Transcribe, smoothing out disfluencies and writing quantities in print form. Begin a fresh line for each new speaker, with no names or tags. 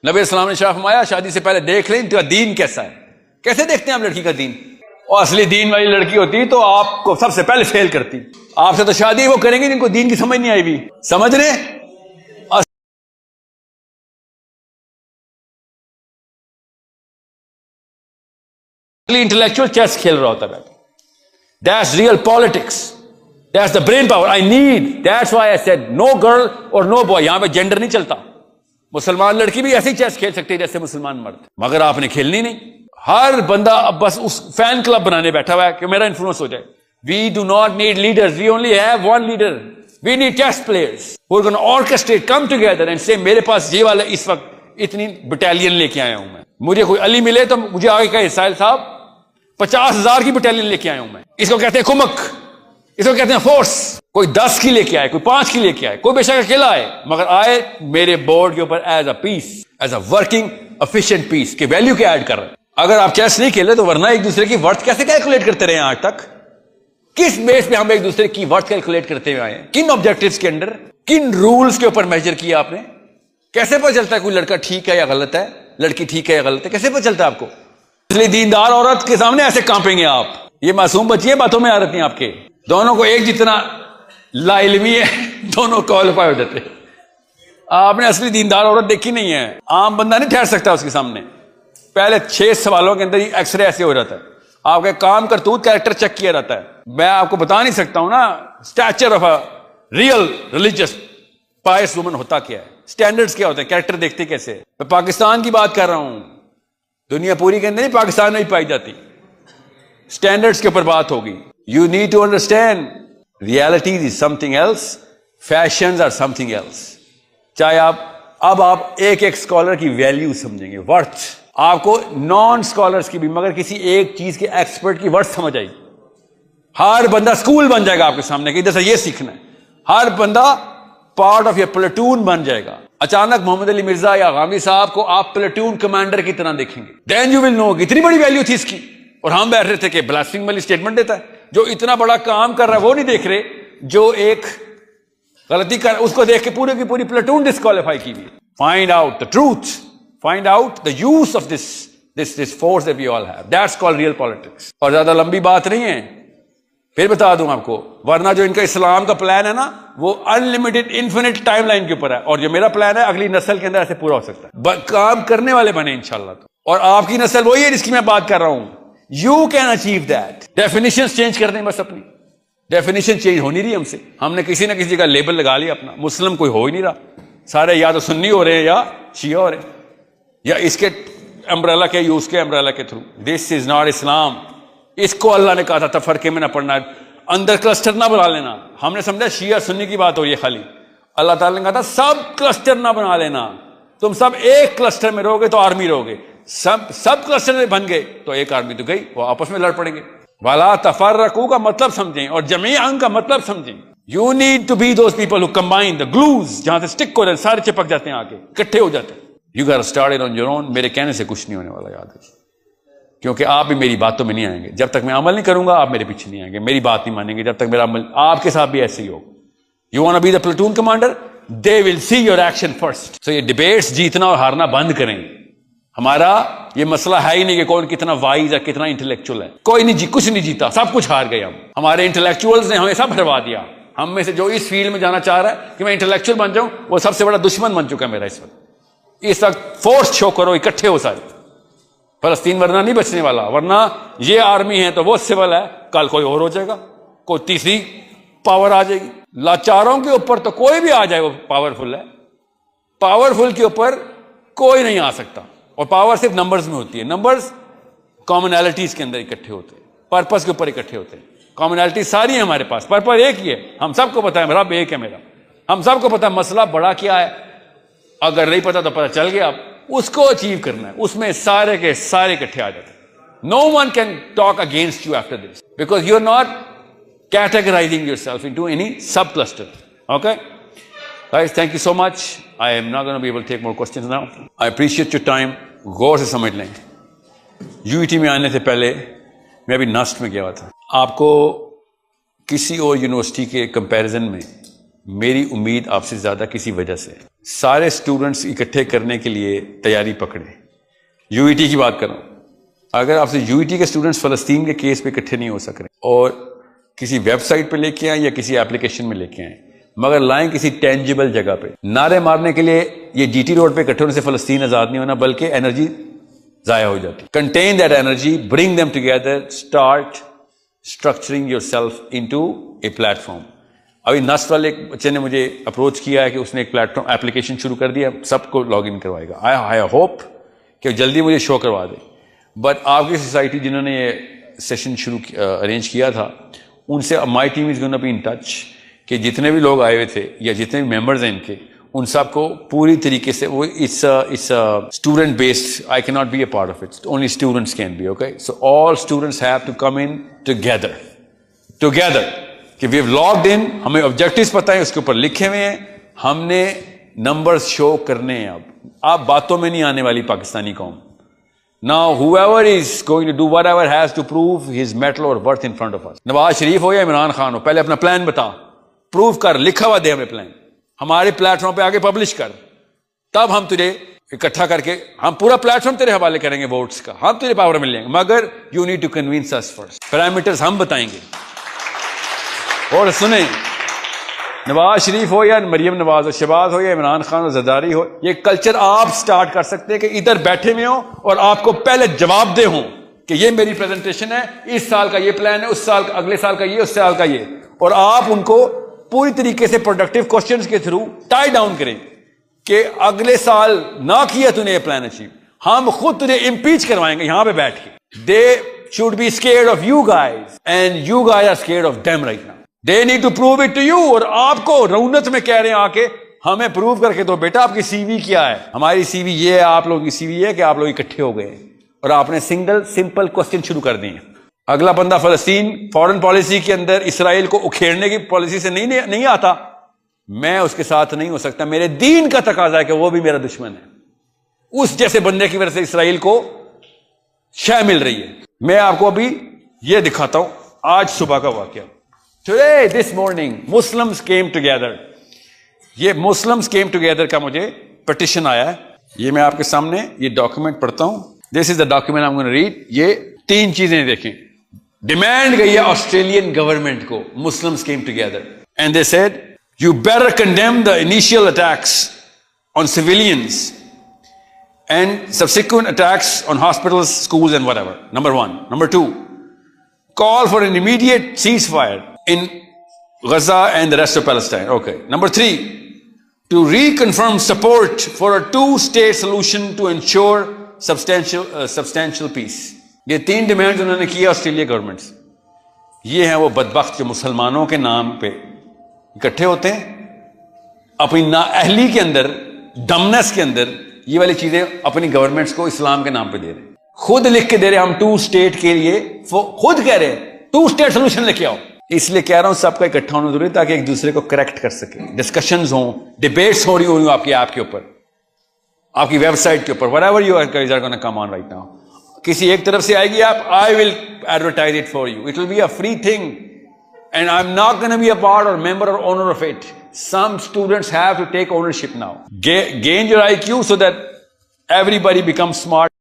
نبی السلام نے شاہ فرمایا شادی سے پہلے دیکھ لیں ان کا دین کیسا ہے. کیسے دیکھتے ہیں آپ لڑکی کا دین؟ اور اصلی دین والی لڑکی ہوتی تو آپ کو سب سے پہلے فیل کرتی. آپ سے تو شادی وہ کریں گے جن کو دین کی سمجھ نہیں آئی بھی. سمجھ رہے ہیں؟ انٹلیکچوئل چیس کھیل رہا ہوتا ہے. That's real politics. That's the brain power I need. That's why I said no girl or no boy. یہاں پہ جینڈر نہیں چلتا. مسلمان لڑکی بھی ایسی چیس کھیل سکتی ہے جیسے مسلمان مرد, مگر آپ نے کھیلنی نہیں. ہر بندہ اب بس اس فین کلب بنانے بیٹھا ہوا ہے کہ میرا انفلوئنس ہو جائے. We do not need leaders. We only have one leader. We need chess players who are going to orchestrate, come together and say میرے پاس یہ والا اس وقت اتنی بٹالین لے کے آیا ہوں میں. مجھے کوئی علی ملے تو مجھے آگے کہے ساحل صاحب 50,000 کی بٹالین لے کے آیا ہوں میں. اس کو کہتے ہیں کمک, اس کو کہتے ہیں فورس. کوئی 10 کی لے کے آئے, کوئی 5 کی لے کے آئے, کوئی بے شک اکیلا آئے, مگر آئے میرے بورڈ کے اوپر as a piece, as a working efficient piece کے ویلیو کے ایڈ کر رہے ہیں. اگر آپ چیس نہیں کھیلے تو ورنہ ایک دوسرے کی ورتھ کیسے کیلکولیٹ کرتے رہے ہیں آج تک؟ کس بیس پہ ہم ایک دوسرے کی ورتھ کیلکولیٹ کرتے ہوئے آئے ہیں؟ کن آبجیکٹیوز کے اندر, کن رولز کے اوپر میجر کیا آپ نے؟ کیسے پتہ چلتا ہے کوئی لڑکا ٹھیک ہے یا غلط ہے, لڑکی ٹھیک ہے یا غلط ہے, کیسے پتہ چلتا ہے آپ کو؟ اس لیے دیندار عورت کے سامنے ایسے کانپیں گے آپ. یہ معصوم بچی ہے, باتوں میں عادت نہیں آپ کے. دونوں کو ایک جتنا لا علمی ہے, دونوں کوالیفائی ہو جاتے. آپ نے اصلی دیندار عورت دیکھی نہیں ہے. عام بندہ نہیں ٹھہر سکتا اس کے سامنے. پہلے 6 سوالوں کے اندر ہی ایکس رے ایسے ہو جاتا ہے. آپ کا کام کرتوت کیریکٹر چیک کیا جاتا ہے. میں آپ کو بتا نہیں سکتا ہوں نا stature of a real religious pious woman ہوتا کیا ہے, اسٹینڈرڈز کیا ہوتے ہیں, کیریکٹر دیکھتے کیسے. میں پاکستان کی بات کر رہا ہوں, دنیا پوری کے اندر نہیں, پاکستان میں ہی پائی جاتی. اسٹینڈرڈز کے اوپر بات ہوگی. You need to understand realities is something else, fashions are something else. چاہے آپ ایک اسکالر کی ویلیو سمجھیں گے, ورتھ. آپ کو نان اسکالرس کی بھی, مگر کسی ایک چیز کے ایکسپرٹ کی ورتھ سمجھ آئی. ہر بندہ اسکول بن جائے گا آپ کے سامنے کہ ادھر سے یہ سیکھنا ہے. ہر بندہ پارٹ آف یور پلیٹون بن جائے گا. اچانک محمد علی مرزا یا غامدی صاحب کو آپ پلیٹون کمانڈر کی طرح دیکھیں گے, دین یو ول نو کہ اتنی بڑی ویلیو تھی اس کی. اور ہم بیٹھ رہے تھے کہ بلاسفنگ والی اسٹیٹمنٹ دیتا ہے. جو اتنا بڑا کام کر رہا ہے وہ نہیں دیکھ رہے, جو ایک غلطی کر اس کو دیکھ کے پورے کی پوری پلیٹون ڈسکوالیفائی کی ہوئی. Find out the truth, find out the use of this force that we all have. That's called real politics. اور زیادہ لمبی بات نہیں ہے, پھر بتا دوں آپ کو, ورنہ جو ان کا اسلام کا پلان ہے نا وہ انلمیٹڈ انفینٹ ٹائم لائن کے اوپر ہے, اور جو میرا پلان ہے اگلی نسل کے اندر ایسے پورا ہو سکتا ہے. کام کرنے والے بنے انشاءاللہ. اور آپ کی نسل وہی ہے جس کی میں بات کر رہا ہوں. You can achieve that. Definition change کر دیں بس, اپنی ڈیفینیشن چینج ہو نہیں رہی ہم سے. ہم نے کسی نہ کسی کا لیبل لگا لیا اپنا. مسلم کوئی ہو ہی نہیں رہا, سارے یا تو سنی ہو رہے ہیں یا شیعہ ہو رہے ہیں, یا اس کے امبریلا کے یا اس کے امبریلا کے تھرو. دس از ناٹ اسلام. اس کو اللہ نے کہا تھا تفرقے میں نہ پڑنا, اندر کلسٹر نہ بنا لینا. ہم نے سمجھا شیعہ سنی کی بات ہو رہی ہے خالی. اللہ تعالیٰ نے کہا تھا سب کلسٹر نہ بنا لینا. تم سب ایک کلسٹر میں رہو گے تو آرمی رہو گے, سب کلسٹر میں بن گئے تو ایک آرمی تو گئی, وہ آپس میں لڑ پڑیں گے. والا تفرقوا کا مطلب سمجھیں اور جمیعاً کا مطلب سمجھیں. You need to be those people who combine the glues, جہاں سے اسٹک ہو جاتے سارے چپک جاتے ہیں, آ کے اکٹھے ہو جاتے ہیں. You get started on your own. میرے کہنے سے کچھ نہیں ہونے والا, یاد ہے, کیونکہ آپ بھی میری باتوں میں نہیں آئیں گے. جب تک میں عمل نہیں کروں گا آپ میرے پیچھے نہیں آئیں گے, میری بات نہیں مانیں گے جب تک میرا عمل. آپ کے ساتھ بھی ایسے ہی ہوگا. You want to be the platoon commander, they will see your action first. So یہ ڈیبیٹس جیتنا اور ہارنا بند کریں. ہمارا یہ مسئلہ ہے ہی نہیں کہ کون کتنا وائز ہے, کتنا انٹلیکچوئل ہے. کوئی نہیں کچھ نہیں جیتا, سب کچھ ہار گئے ہم. ہمارے انٹلیکچوئلز نے ہمیں سب ہروا دیا. ہم میں سے جو اس فیلڈ میں جانا چاہ رہا ہے کہ میں انٹلیکچوئل بن جاؤں, وہ سب سے بڑا دشمن بن چکا ہے میرا اس وقت. اس وقت فورس شو کرو, اکٹھے ہو سارے. فلسطین ورنہ نہیں بچنے والا, ورنہ یہ آرمی ہے تو وہ سول ہے, کل کوئی اور ہو جائے گا, کوئی تیسری پاور آ جائے گی. لاچاروں کے اوپر تو کوئی بھی آ جائے وہ پاورفل ہے, پاورفل کے اوپر کوئی نہیں آ سکتا. اور پاور صرف نمبرز میں ہوتی ہے. نمبرز کامنالٹیز کے اندر اکٹھے ہوتے ہیں, پرپس کے اوپر اکٹھے ہوتے ہیں. کامنالٹی ساری ہیں ہمارے پاس, پرپس ایک ہی ہے. ہم سب کو پتا ہے رب ایک ہے میرا, ہم سب کو پتا ہے مسئلہ بڑا کیا ہے. اگر نہیں پتا تو پتا چل گیا, اب اس کو اچیو کرنا ہے. اس میں سارے کے سارے اکٹھے آ جاتے ہیں. No one can talk against you after this, because you are not categorizing yourself into any sub cluster. Okay guys, thank you so much. I am not going to be able to take more questions now. I appreciate your time. غور سے سمجھ لیں. UET میں آنے سے پہلے میں ابھی نسٹ میں گیا ہوا تھا. آپ کو کسی اور یونیورسٹی کے کمپیریزن میں میری امید آپ سے زیادہ کسی وجہ سے سارے سٹوڈنٹس اکٹھے کرنے کے لیے تیاری پکڑیں. یو ای ٹی کی بات کروں, اگر آپ سے یو ای ٹی کے سٹوڈنٹس فلسطین کے کیس پہ اکٹھے نہیں ہو سک رہے اور کسی ویب سائٹ پہ لے کے آئیں یا کسی اپلیکیشن میں لے کے آئیں, مگر لائیں کسی ٹینجیبل جگہ پہ, نعرے مارنے کے لیے یہ جی ٹی روڈ پہ اکٹھے ہونے سے فلسطین آزاد نہیں ہونا بلکہ انرجی ضائع ہو جاتی. Contain that energy, bring them together, start structuring your self into a plate form. ابھی نصف والے ایک بچے نے مجھے اپروچ کیا ہے کہ اس نے ایک پلیٹ فارم اپلیکیشن شروع کر دیا, سب کو لاگ ان کروائے گا. آئی ہوپ کہ جلدی مجھے شو کروا دے. بٹ آپ کی سوسائٹی جنہوں نے یہ سیشن ارینج کیا تھا, ان سے my team is gonna be in touch کہ جتنے بھی لوگ آئے ہوئے تھے یا جتنے بھی ممبرز ہیں ان کے, ان سب کو پوری طریقے سے وہ اٹس اسٹوڈنٹ بیسڈ, آئی کی not be a part of it, only students can be. Okay, so all students have to come in together کہ وی ہیو لاگڈ ان, ہمیں آبجیکٹیوز پتہ ہیں, اس کے اوپر لکھے ہوئے ہیں, ہم نے نمبرز شو کرنے ہیں. اب باتوں میں نہیں آنے والی پاکستانی قوم. Now whoever is going to do whatever has to prove his metal or worth in front of us. Nawaz Sharif ہو یا عمران خان ہو, پہلے اپنا پلان بتا, پروف کر, لکھا ہوا دے ہمیں پلان, ہمارے پلیٹ فارم پہ آگے پبلش کر, تب ہم تجھے اکٹھا کر کے ہم پورا پلیٹ فارم تیرے حوالے کریں گے ووٹس کا, ہم تجھے پاور مل لیں گے, مگر you need to convince us first. Parameters ہم بتائیں گے. اور سنیں, نواز شریف ہو یا مریم نواز ہو, شہباز ہو یا عمران خان ہو, زرداری ہو, یہ کلچر آپ سٹارٹ کر سکتے ہیں کہ ادھر بیٹھے ہوئے ہوں اور آپ کو پہلے جواب دے ہوں کہ یہ میری پریزنٹیشن ہے, اس سال کا یہ پلان ہے, اس سال کا, اگلے سال کا یہ, اس سال کا یہ, اور آپ ان کو پوری طریقے سے پروڈکٹیو کوسچنز کے تھرو ٹائی ڈاؤن کریں کہ اگلے سال نہ کیا تو نے یہ پلان اچیو, ہم خود تجھے امپیچ کروائیں گے یہاں پہ بیٹھ کے. دے should be scared of you guys and you guys are scared of them right now. They need to prove it to you. اور آپ کو رونت میں کہہ رہے ہیں آ کے ہمیں پروو کر کے دو بیٹا آپ کی سی وی کیا ہے. ہماری سی وی یہ ہے, آپ لوگوں کی سی وی یہ ہے کہ آپ لوگ اکٹھے ہو گئے اور آپ نے سمپل کوسچن شروع کر دیے. اگلا بندہ فلسطین فورن پالیسی کے اندر اسرائیل کو اکھیڑنے کی پالیسی سے نہیں آتا, میں اس کے ساتھ نہیں ہو سکتا. میرے دین کا تقاضا ہے کہ وہ بھی میرا دشمن ہے. اس جیسے بندے کی وجہ سے اسرائیل کو شے مل رہی ہے. میں آپ کو ابھی یہ دکھاتا ہوں آج صبح کا واقعہ. Today, this morning, Muslims came together. یہ Muslims came together کا مجھے پٹیشن آیا ہے. یہ میں آپ کے سامنے یہ ڈاکیومنٹ پڑھتا ہوں. This is the document I'm going to read. یہ 3 چیزیں دیکھیں. ڈیمانڈ گئی ہے آسٹریلین گورنمنٹ کو. Muslims came together and they said, you better condemn the initial attacks on civilians and subsequent attacks on hospitals, schools and whatever. Number 1. Number 2, call for an immediate ceasefire in Gaza and the rest of Palestine. Okay. Number 3, to reconfirm support for a 2-state solution to ensure substantial peace. یہ 3 demands انہوں نے کی Australia government سے. یہ ہیں وہ بدبخت جو مسلمانوں کے نام پہ اکٹھے ہوتے ہیں, اپنی نااہلی کے اندر, ڈمنس کے اندر یہ والی چیزیں اپنی گورنمنٹس کو اسلام کے نام پہ دے رہے ہیں. خود لکھ کے دے رہے ہیں ہم 2 اسٹیٹ کے لیے, خود کہہ رہے ہیں 2 اسٹیٹ سولوشن لے کے آؤ. اس لیے کہہ رہا ہوں سب کا اکٹھا ہونا ضروری ہے تاکہ ایک دوسرے کو کریکٹ کر سکیں. ڈسکشنز ہوں, ڈیبیٹس ہو رہی ہوں آپ کی ایپ کے اوپر, آپ کی ویب سائٹ کے اوپر, whatever you guys are going to come on right now. کسی ایک طرف سے آئے گی آپ, I will advertise it for you. It will be a free thing and I'm not going to be a part or member or owner of it. Some students have to take ownership now. Gain your IQ so that everybody becomes smart.